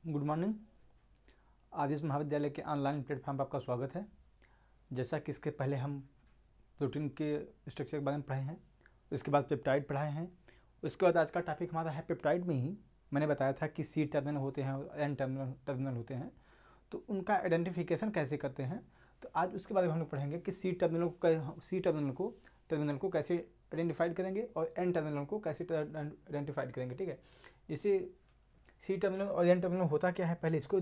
Good morning. आदिश महाविद्यालय के online platform पर आपका स्वागत है। जैसा कि इसके पहले हम प्रोटीन के स्ट्रक्चर के बारे में पढ़े हैं, उसके बाद पेप्टाइड पढ़ाए हैं। उसके बाद आज का टॉपिक हमारा है पेप्टाइड में ही मैंने बताया था कि सी टर्मिनल होते हैं और एन टर्मिनल होते हैं, तो उनका आइडेंटिफिकेशन कैसे करते हैं। तो आज उसके बारे में हम लोग पढ़ेंगे कि सी टर्मिनल को कैसे आइडेंटिफाइड करेंगे और एन टर्मिनल को कैसे आइडेंटिफाइड करेंगे। ठीक है, जैसे सी टर्मिनल और एन टर्मिनल होता क्या है, पहले इसको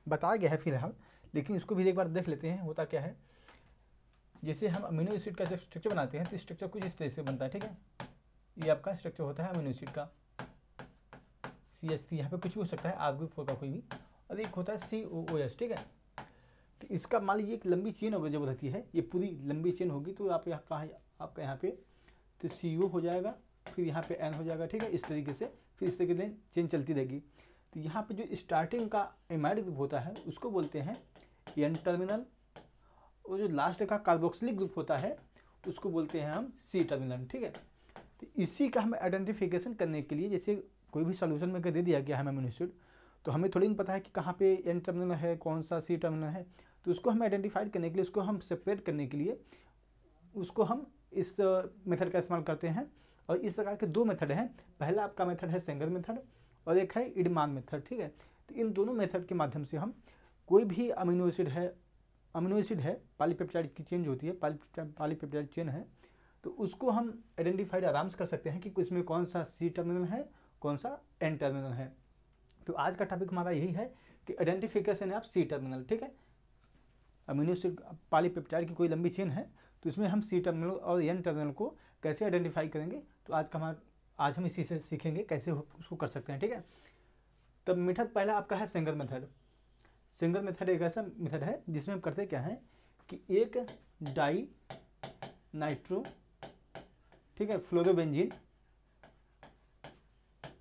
बताया गया है फिलहाल, लेकिन इसको भी एक बार देख लेते हैं होता क्या है। जैसे हम अमीनो एसिड का जब स्ट्रक्चर बनाते हैं तो स्ट्रक्चर कुछ इस तरह से बनता है। ठीक है, ये आपका स्ट्रक्चर होता है अमीनो एसिड का CH3, यहाँ पे कुछ भी हो सकता है, आर ग्रुप होगा कोई भी, और एक होता है COOS। ठीक है, तो इसका मान लीजिए एक लंबी चेन जब रहती है, ये पूरी लंबी चेन होगी, तो आप यहाँ कहाँ आपका यहाँ पे तो CO हो जाएगा, फिर यहाँ पे N हो जाएगा। ठीक है, इस तरीके से फिर इस तरीके से चेन चलती रहेगी। तो यहाँ पे जो स्टार्टिंग का एमाइड ग्रुप होता है उसको बोलते हैं एन टर्मिनल, और जो लास्ट का कार्बोक्सिलिक ग्रुप होता है उसको बोलते हैं हम सी टर्मिनल। ठीक है, तो इसी का हमें आइडेंटिफिकेशन करने के लिए, जैसे कोई भी सोल्यूशन में दे दिया गया है अमीनो एसिड, तो हमें थोड़ी नहीं पता है कि कहाँ पे एन टर्मिनल है, कौन सा सी टर्मिनल है, तो उसको हमें आइडेंटिफाइड करने के लिए, उसको हम सेपरेट करने के लिए उसको हम इस मेथड का इस्तेमाल करते हैं। और इस प्रकार के दो मेथड हैं, पहला आपका मेथड है सेंगर मेथड और एक है इडमान मेथड। ठीक है, तो इन दोनों मेथड के माध्यम से हम कोई भी अमीनो एसिड है पॉलीपेप्टाइड की चेन जो होती है, पॉलीपेप्टाइड चेन है, तो उसको हम आइडेंटिफाइड आराम से कर सकते हैं कि इसमें कौन सा सी टर्मिनल है, कौन सा एन टर्मिनल है। तो आज का टॉपिक हमारा यही है कि आइडेंटिफिकेशन है आप सी टर्मिनल। ठीक है, अमीनो एसिड पॉलीपेप्टाइड की कोई लंबी चेन है, तो इसमें हम सी टर्मिनल और एन टर्मिनल को कैसे आइडेंटिफाई करेंगे, तो आज हम इसी से सीखेंगे कैसे उसको कर सकते हैं। ठीक है, तब मेथड पहला आपका है सेंगर मेथड। सेंगर मेथड एक ऐसा मेथड है जिसमें हम करते क्या है कि एक डाई नाइट्रो, ठीक है, फ्लोरोबेंजीन,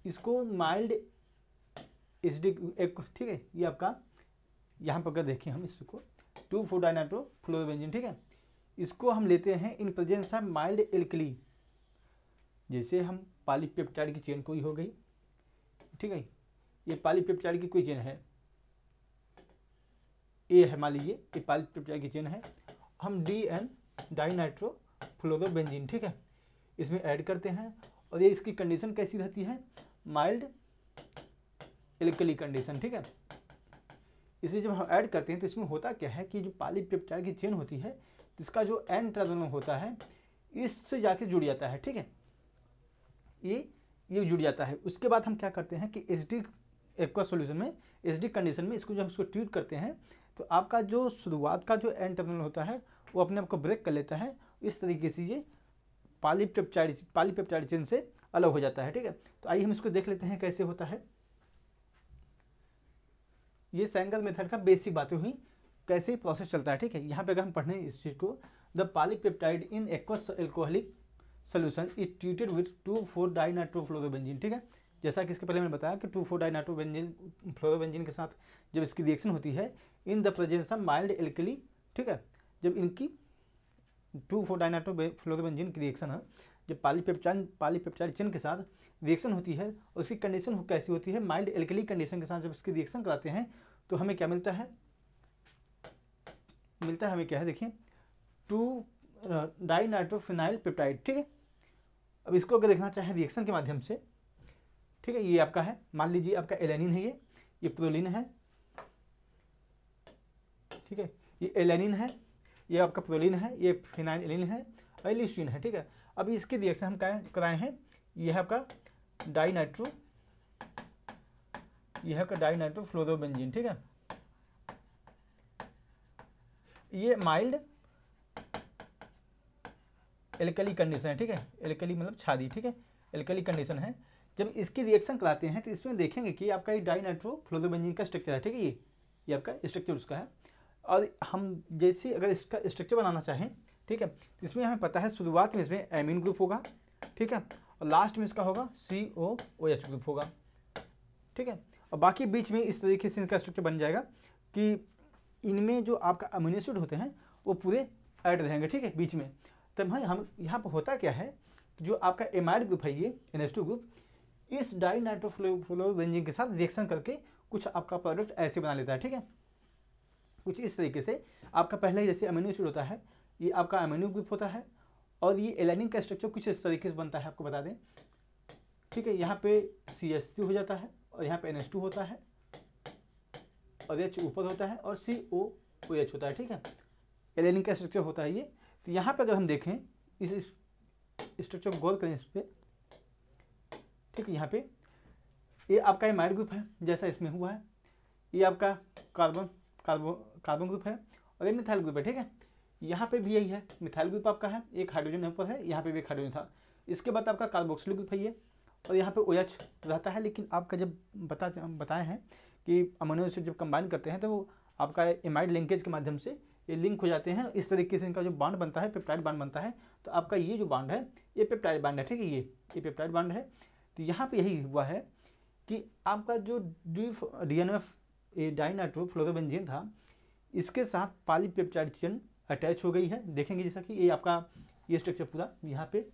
इसको माइल्ड एसिडिक एक, ठीक है, ये आपका यहाँ पर अगर देखें हम इसको 2,4-डाइनाइट्रो फ्लोरोबेंजीन, ठीक है, इसको हम लेते हैं in presence of mild alkali. जैसे हम पॉलीपेप्टाइड की चेन कोई हो गई, ठीक है, ये पॉलीपेप्टाइड की कोई चेन है, ए है मान लीजिए, ये पॉलीपेप्टाइड की चेन है, हम DN डाइनाइट्रो फ्लोरोबेंजीन, ठीक है, इसमें ऐड करते हैं, और ये इसकी कंडीशन कैसी रहती है, माइल्ड एल्कली कंडीशन। ठीक है, इसे जब हम ऐड करते हैं तो इसमें होता क्या है कि जो पॉलीपेप्टाइड की चेन होती है, इसका जो एन टर्मिनल होता है इससे जाके जुड़ जाता है। ठीक है, ये जुड़ जाता है। उसके बाद हम क्या करते हैं कि एसिडिक एक्वा सॉल्यूशन में, एसिडिक कंडीशन में इसको जब इसको ट्रीट करते हैं, तो आपका जो शुरुआत का जो एन टर्मिनल होता है वो अपने आप को ब्रेक कर लेता है। इस तरीके से ये पॉलीपेप्टाइड चेन से अलग हो जाता है। ठीक है, तो आइए हम इसको देख लेते हैं कैसे होता है। ये सेंगर मेथड का बेसिक बातें हुई, कैसे प्रोसेस चलता है। ठीक है, यहाँ पे अगर हम पढ़ने इस चीज़ को, the polypeptide in aqueous alcoholic solution is treated with two four dinitrofluorobenzene. ठीक है, जैसा कि इसके पहले मैंने बताया कि 2,4-डाइनाइट्रोफ्लोरोबेंजीन के साथ जब इसकी रिएक्शन होती है in the presence of mild alkali, ठीक है, जब इनकी 2,4-डाइनाइट्रोफ्लोरोबेंजीन की रिएक्शन है, जब पॉलीपेप्टाइड चेन के साथ रिएक्शन होती है, उसकी कंडीशन कैसी होती है, माइल्ड एल्कली कंडीशन के साथ जब इसकी रिएक्शन कराते हैं तो हमें क्या मिलता है, हमें क्या है, देखिए 2-डाइनाइट्रोफिनाइल पेप्टाइड। ठीक है, अब इसको अगर देखना चाहे रिएक्शन के माध्यम से, ठीक है, ये आपका है, मान लीजिए आपका एलेनिन है, ये प्रोलिन है, ठीक है, ये एलेनिन है, ये आपका प्रोलिन है, ये फिनाइल एलिन है, और लिस्टीन है। ठीक है, अब इसकी रिएक्शन हम क्या कराए हैं, यह आपका डाइनाइट्रो फ्लोरोबेंजीन। ठीक है, ये माइल्ड एल्कली कंडीशन है। ठीक है, एल्कली मतलब छादी, ठीक है, एल्कली कंडीशन है। जब इसकी रिएक्शन कराते हैं तो इसमें देखेंगे कि आपका ये डाइनाइट्रो फ्लोरोबेंजीन का स्ट्रक्चर है। ठीक है, ये आपका स्ट्रक्चर उसका है, और हम जैसे अगर इसका स्ट्रक्चर बनाना चाहें, ठीक है, तो इसमें हमें पता है शुरुआत में इसमें एमीन ग्रुप होगा, ठीक है, और लास्ट में इसका होगा COOH ग्रुप होगा। ठीक है, और बाकी बीच में इस तरीके से इनका स्ट्रक्चर बन जाएगा कि इनमें जो आपका अमीनो एसिड होते हैं वो पूरे ऐड रहेंगे। ठीक है, बीच में तब हम यहाँ पर होता क्या है, जो आपका एमाइड ग्रुप है, ये NH2 ग्रुप, इस डाइनाइट्रोफ्लोरोबेंजीन के साथ रिएक्शन करके कुछ आपका प्रोडक्ट ऐसे बना लेता है, ठीक है। कुछ इस तरीके से आपका पहले जैसे अमीनो एसिड होता है, ये आपका अमीनो ग्रुप होता है, और ये एलानिन का स्ट्रक्चर कुछ इस तरीके से बनता है, आपको बता दें, ठीक है। यहाँ पे CH3 हो जाता है, और यहाँ पे NH2 होता है, और H ऊपर होता है, और COOH होता है, ठीक है। एलानिन का स्ट्रक्चर होता है ये। तो यहाँ पे अगर हम देखें इस स्ट्रक्चर को गौर करें इस पर, ठीक है। यहाँ पे ये आपका एमाइड ग्रुप है जैसा इसमें हुआ है, ये आपका कार्बन ग्रुप है, और ये मिथाइल ग्रुप है, ठीक है। यहाँ पे भी यही है, मिथाइल ग्रुप आपका है, एक हाइड्रोजन ऊपर है, यहाँ पे भी एक हाइड्रोजन था। इसके बाद आपका कार्बोक्सिलिक ग्रुप है ये, और यहाँ पे OH रहता है। लेकिन आपका जब बताए हैं कि अमीनो एसिड जब कंबाइन करते हैं तो वो आपका एमाइड लिंकेज के माध्यम से ये लिंक हो जाते हैं। इस तरीके से इनका जो बॉन्ड बनता है, पेप्टाइड बॉन्ड बनता है। तो आपका ये जो बॉन्ड है ये पेप्टाइड बॉन्ड है, ठीक है। ये पेप्टाइड बॉन्ड है। तो यहाँ पे यही हुआ है कि आपका जो DNF डाइनाइट्रोफ्लोरोबेंजीन था, इसके साथ पॉलीपेप्टाइड चेन अटैच हो गई है। देखेंगे जैसा कि ये आपका ये स्ट्रक्चर पूरा यहाँ पे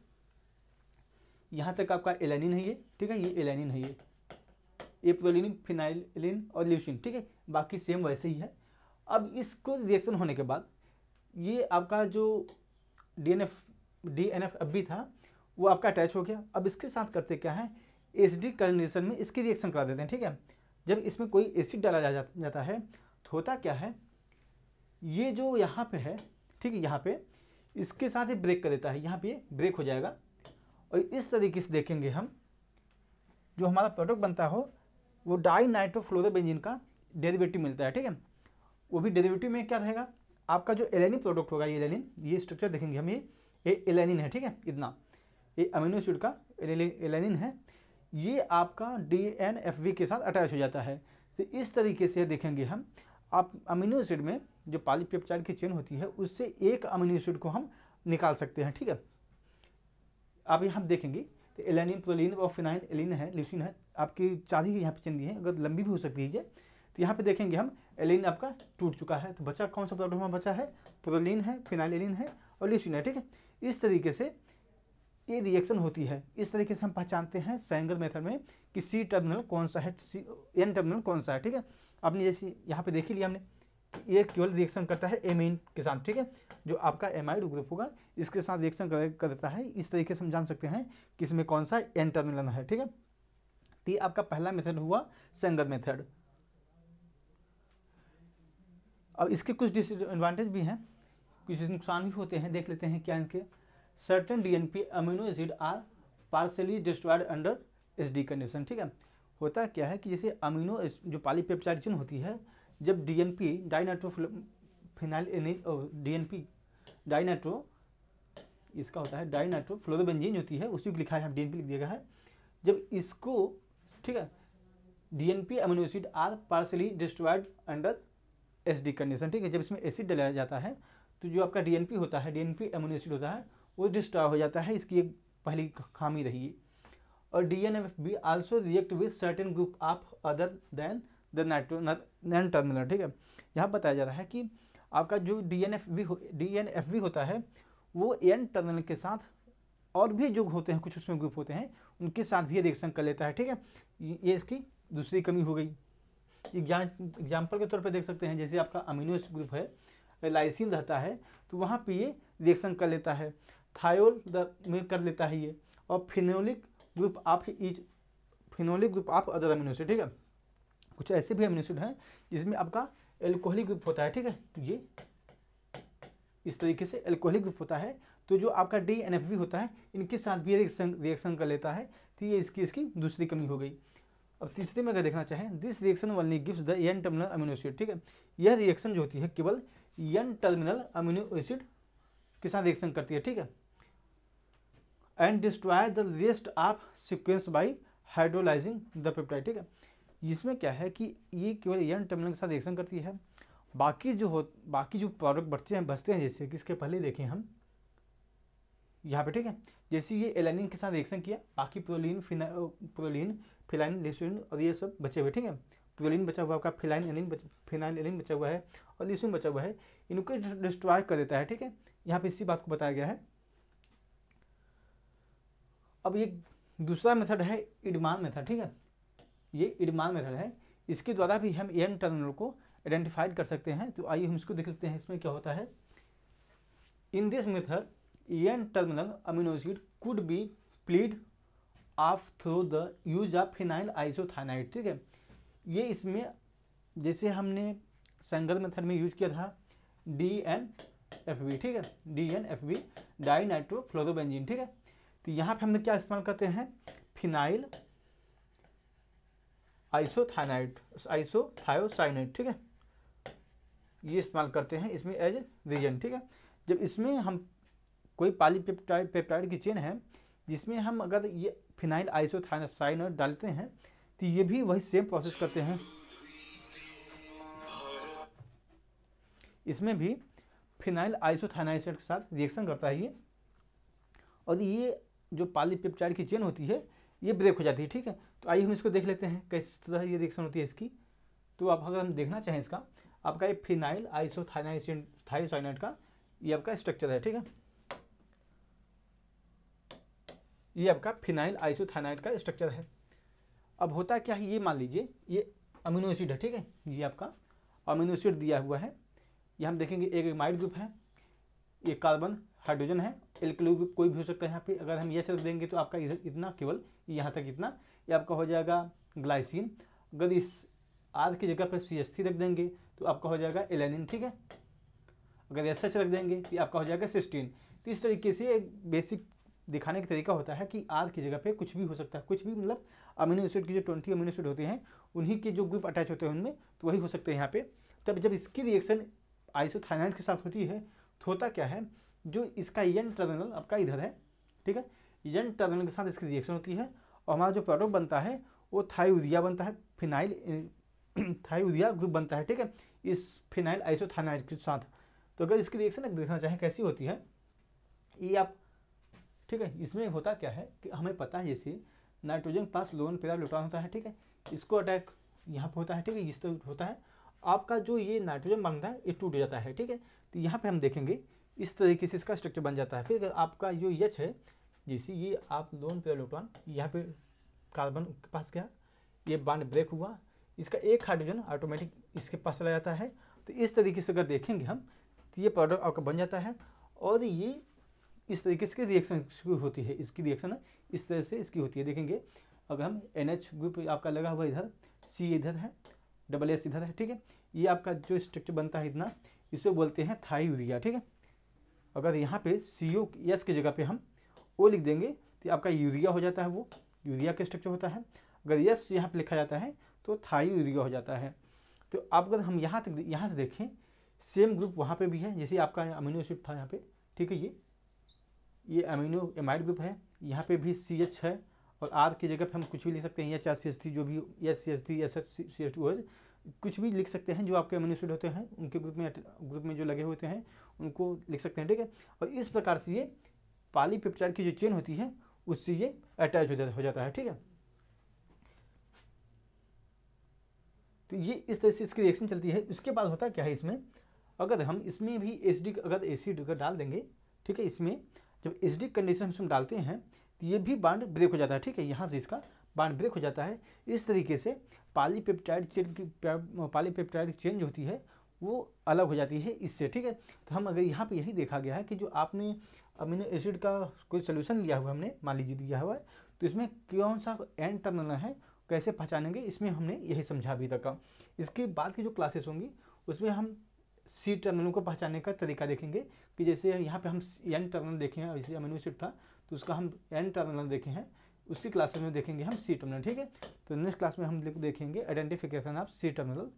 यहाँ तक आपका एलानिन है ये, ठीक है। ये एलानिन है, ये प्रोलिन, फिनाइलिन और ल्यूसिन, ठीक है। बाकी सेम वैसे ही है। अब इसको रिएक्शन होने के बाद ये आपका जो DNF था वो आपका अटैच हो गया। अब इसके साथ करते क्या है, एसिडिक कंडीशन में इसकी रिएक्शन करा देते हैं, ठीक है। जब इसमें कोई एसिड डाला जाता है तो होता क्या है, ये जो यहाँ पे है, ठीक है, यहाँ पे इसके साथ ही ब्रेक कर देता है, यहाँ पे ब्रेक हो जाएगा। और इस तरीके से देखेंगे हम जो हमारा प्रोडक्ट बनता हो वो डाइनाइट्रोफ्लोरोबेंजीन का डेरिवेटिव मिलता है, ठीक है। वो भी डेरिवेटिव में क्या रहेगा, आपका जो एलानिन प्रोडक्ट होगा, ये एलानिन, ये स्ट्रक्चर देखेंगे हम, ये एलानिन है, ठीक है। इतना ये अमीनो एसिड का एलानिन है, ये आपका DNFV के साथ अटैच हो जाता है। तो इस तरीके से देखेंगे हम, आप अमीनो एसिड में जो पॉलीपेप्टाइड की चेन होती है उससे एक अमीनो एसिड को हम निकाल सकते हैं, ठीक है। आप यहाँ देखेंगे तो एलानिन, प्रोलिन और फिनाइल एलिन है, ल्यूसिन है, आपकी 4 ही यहाँ पे चेन दी है, अगर लंबी भी हो सकती है। तो यहाँ पे देखेंगे हम एलिन आपका टूट चुका है। तो बचा कौन सा प्रोडक्ट हमारा बचा है, प्रोलिन है, फिनाइल एलिन है और ल्यूसिन है, ठीक है। इस तरीके से ये रिएक्शन होती है। इस तरीके से हम पहचानते हैं सेंगर मेथड में कि C टर्मिनल कौन सा है, N टर्मिनल कौन सा है, ठीक है। आपने जैसे यहाँ पे देख ही लिया हमने, ये केवल रिएक्शन करता है एमीन के साथ, ठीक है। जो आपका एमाइड ग्रुप होगा इसके साथ रिएक्शन करता है। इस तरीके से हम जान सकते हैं कि इसमें कौन सा N टर्मिनल है, ठीक है। तो ये आपका पहला मेथड हुआ सेंगर मेथड। अब इसके कुछ डिसएडवांटेज भी हैं, कुछ नुकसान भी होते हैं, देख लेते हैं क्या इनके। Certain DNP amino acid are partially destroyed under SD condition, ठीक है। होता क्या है कि जैसे अमीनो जो पॉलीपेप्टाइड चेन होती है, जब DNP DNP डाइनाइट्रो इसका होता है डाइनाइट्रोफ्लोरोबेंजीन होती है, उसी को लिखा है, DNP लिख दिया गया है। जब इसको, ठीक है, DNP amino acid are partially destroyed under SD condition, ठीक है। जब इसमें एसिड डाला जाता है तो जो आपका DNP होता है, DNP अमीनो एसिड होता है, वो डिस्ट्रॉय हो जाता है। इसकी एक पहली खामी रही है। और DNFB also react with certain group of other than the non terminal, ठीक है। यहाँ बताया जा रहा है कि आपका जो DNFB होता है वो N टर्मिनल के साथ और भी जो होते हैं, कुछ उसमें ग्रुप होते हैं, उनके साथ भी रिएक्शन कर लेता है, ठीक है। ये इसकी दूसरी कमी हो गई। एग्जाम्पल के तौर पे देख सकते हैं, जैसे आपका अमीनो एसिड ग्रुप है, लाइसिन रहता है, तो वहाँ पे ये रिएक्शन कर लेता है, थायोल में कर लेता है ये, और phenolic group of other amino acid, ठीक है। कुछ ऐसे भी अमीनो एसिड हैं जिसमें आपका एल्कोहलिक ग्रुप होता है, ठीक है। ये इस तरीके से एल्कोहलिक ग्रुप होता है। तो जो आपका DNFB होता है, इनके साथ भी रिएक्शन कर लेता है। तो ये इसकी दूसरी कमी हो गई। अब तीसरे में अगर देखना चाहें, this reaction only gives the N terminal amino acid, ठीक है। यह रिएक्शन जो होती है केवल N टर्मिनल अमीनो एसिड के साथ रिएक्शन करती है, ठीक है। And destroy the rest of sequence by hydrolysing the peptide, ठीक है। इसमें क्या है कि ये केवल N टर्मिनल के साथ रिएक्शन करती है। बाकी जो प्रोडक्ट बचते हैं जैसे कि इसके पहले देखें हम यहाँ पे, ठीक है। जैसे ये एलानिन के साथ रिएक्शन किया, बाकी प्रोलिन, फिनाइल, ल्यूसिन और ये सब बचे हुए, ठीक है। प्रोलिन बचा हुआ आपका, फिनाइल एलिन बचा हुआ है और ल्यूसिन बचा हुआ है, इनको डिस्ट्रॉय कर देता है, ठीक है। यहाँ पे इसी बात को बताया गया है। अब ये दूसरा मेथड है इडमान मेथड, ठीक है। ये इडमान मेथड है। इसके द्वारा भी हम एन टर्मिनल को आइडेंटिफाइड कर सकते हैं। तो आइए हम इसको देख लेते हैं, इसमें क्या होता है। In this method N terminal amino acid could be peeled off through the use of phenyl isothiocyanide. ठीक है, ये इसमें जैसे हमने सेंगर मेथड में यूज किया था DNFB, ठीक है, DNFB डाई नाइट्रोफ्लोरोबेंजीन। ठीक है, तो यहाँ पे हम क्या इस्तेमाल करते हैं, फिनाइल आइसोथायोसाइनेट। ठीक है, ये इस्तेमाल करते हैं इसमें एज रीजेंट। ठीक है, जब इसमें हम कोई पॉलीपेप्टाइड की चेन है जिसमें हम अगर ये फिनाइल आइसोथायोसाइनेट डालते हैं तो ये भी वही सेम प्रोसेस करते हैं। इसमें भी फिनाइल आइसोथायोसाइनेट के साथ रिएक्शन करता है ये, और ये जो पॉलीपेप्टाइड की चेन होती है ये ब्रेक हो जाती है। ठीक है, तो आइए हम इसको देख लेते हैं किस तरह ये रिएक्शन होती है इसकी। तो आप अगर हम देखना चाहें इसका, आपका ये फिनाइल आइसोथायोसाइनेट का ये आपका स्ट्रक्चर है। ठीक है, ये आपका फिनाइल आइसोथायोसाइनेट का स्ट्रक्चर है। अब होता क्या है, ये मान लीजिए ये अमीनो एसिड है। ठीक है, ये आपका अमीनो एसिड दिया हुआ है। ये हम देखेंगे एक एमाइड ग्रुप है, ये कार्बन हाइड्रोजन है, एल्किल ग्रुप कोई भी हो सकता है। यहाँ पे अगर हम ये रख देंगे तो आपका इधर इतना, केवल यहाँ तक इतना, ये आपका हो जाएगा ग्लाइसिन। अगर इस आर की जगह पर CH3 रख देंगे तो आपका हो जाएगा एलेनिन। ठीक है, अगर SH रख देंगे तो आपका हो जाएगा सिस्टीन। तो इस तरीके से एक बेसिक दिखाने का तरीका होता है कि आर की जगह पे कुछ भी हो सकता है, कुछ भी मतलब अमीनो एसिड की जो 20 अमीनो एसिड होते हैं उन्हीं के जो ग्रुप अटैच होते हैं उनमें, तो वही हो सकते हैं यहाँ पे। तब जब इसकी रिएक्शन आइसोथायोनाइड के साथ होती है तो होता क्या है, जो इसका एन टर्मिनल आपका इधर है। ठीक है, एन टर्मिनल के साथ इसकी रिएक्शन होती है और हमारा जो प्रोडक्ट बनता है वो थायोरिया बनता है, फिनाइल थायोरिया ग्रुप बनता है। ठीक है, इस फिनाइल आइसोथायोनाइड के साथ। तो अगर इसकी रिएक्शन देखना चाहें कैसी होती है ये आप, ठीक है, इसमें होता क्या है कि हमें पता है जैसे नाइट्रोजन के पास लोन पैरा इलेक्ट्रॉन होता है। ठीक है, इसको अटैक यहाँ पर होता है। ठीक है, इस तरह होता है, आपका जो ये नाइट्रोजन बनता है ये टूट जाता है। ठीक है, तो यहाँ पे हम देखेंगे इस तरीके से इसका स्ट्रक्चर बन जाता है। फिर आपका जो H है, जैसे ये आप लोन पैरा इलेक्ट्रॉन यहाँ पे कार्बन के पास गया, ये बॉन्ड ब्रेक हुआ, इसका एक हाइड्रोजन ऑटोमेटिक इसके पास चला जाता है। तो इस तरीके से अगर देखेंगे हम तो ये प्रोडक्ट आपका बन जाता है। और ये इस तरीके से रिएक्शन होती है, इसकी रिएक्शन इस तरह से इसकी होती है। देखेंगे अगर हम NH ग्रुप आपका लगा हुआ इधर, C इधर है, SS इधर है। ठीक है, ये आपका जो स्ट्रक्चर बनता है इतना, इसे बोलते हैं थायोरिया। ठीक है, अगर यहाँ पे COS की जगह पे हम O लिख देंगे तो आपका यूरिया हो जाता है, वो यूरिया का स्ट्रक्चर होता है। अगर S यहाँ पे लिखा जाता है तो थायोरिया हो जाता है। तो आप अगर हम यहाँ से देखें, सेम ग्रुप वहाँ पे भी है, जैसे आपका अमीनो एसिड था यहाँ पे। ठीक है, ये अमीनो एमाइड ग्रुप है, यहाँ पे भी CH है और R की जगह पे हम कुछ भी लिख सकते हैं, CH3 जो भी, CH3 SH2 कुछ भी लिख सकते हैं। जो आपके अमीनो एसिड होते हैं उनके ग्रुप में जो लगे होते हैं उनको लिख सकते हैं। ठीक है, और इस प्रकार से ये पॉलीपेप्टाइड की जो चेन होती है उससे ये अटैच हो जाता है। ठीक है, तो ये इस तरह से इसकी रिएक्शन चलती है। उसके बाद होता क्या है, इसमें अगर हम इसमें भी एसिड अगर डाल देंगे, ठीक है, इसमें जब एसिडिक कंडीशन हम डालते हैं तो ये भी बॉन्ड ब्रेक हो जाता है। ठीक है, यहाँ से इसका बॉन्ड ब्रेक हो जाता है। इस तरीके से पॉलीपेप्टाइड चेन जो होती है वो अलग हो जाती है इससे। ठीक है, तो हम अगर यहाँ पे यही देखा गया है कि जो आपने अमीनो एसिड का कोई सोल्यूशन लिया हुआ हमने, मान लीजिए दिया हुआ है, तो इसमें कौन सा एन टर्मिनल है, कैसे पहचानेंगे, इसमें हमने यही समझा अभी तक का। इसके बाद की जो क्लासेस होंगी उसमें हम C टर्मिनल को पहचानने का तरीका देखेंगे कि जैसे यहाँ पे हम एन टर्मिनल देखे हैं, जैसे अमीनो एसिड था तो उसका हम एन टर्मिनल देखे हैं, उसकी क्लासेस में देखेंगे हम C टर्मिनल। ठीक है, तो नेक्स्ट क्लास में हम देखेंगे आइडेंटिफिकेशन ऑफ C टर्मिनल।